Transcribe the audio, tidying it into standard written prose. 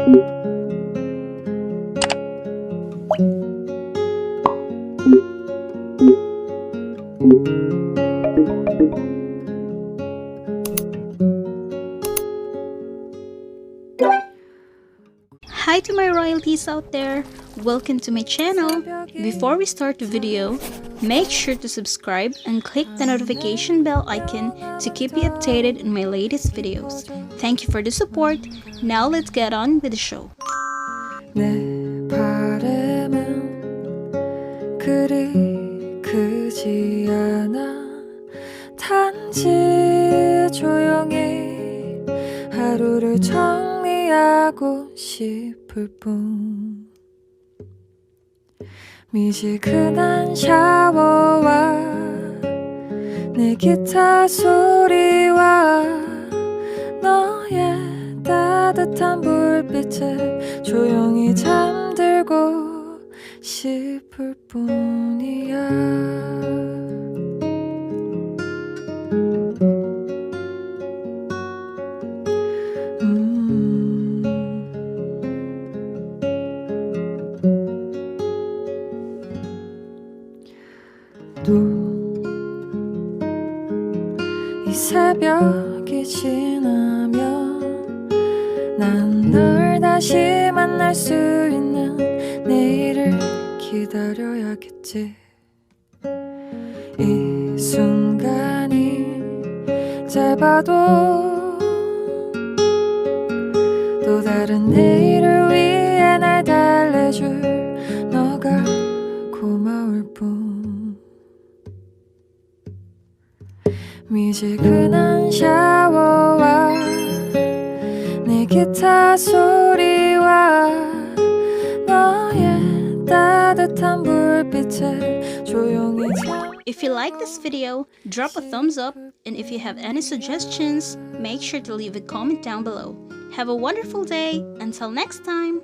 Hi to my royalties out there! Welcome to my channel! Before we start the video, make sure to subscribe and click the notification bell icon to keep you updated on my latest videos. Thank you for the support. Now let's get on with the show. 내 바람은 그리 크지 않아 단지 조용히 하루를 정리하고 싶을 뿐 미지근한 샤워와 내 기타 소리와 너의 따뜻한 불빛에 조용히 잠들고 싶을 뿐이야. 또 이 새벽이 지나면 난 널 다시 만날 수 있는 내일을 기다려야겠지. 이 순간이 짧아도 또 다른 내일을 위해 날 달래줄 너가 고마울 뿐 미지근한 샤워와 내 기타 소리와 너의 따뜻한 불빛에 조용히 If you like this video, drop a thumbs up, and if you have any suggestions, make sure to leave a comment down below. Have a wonderful day. Until next time.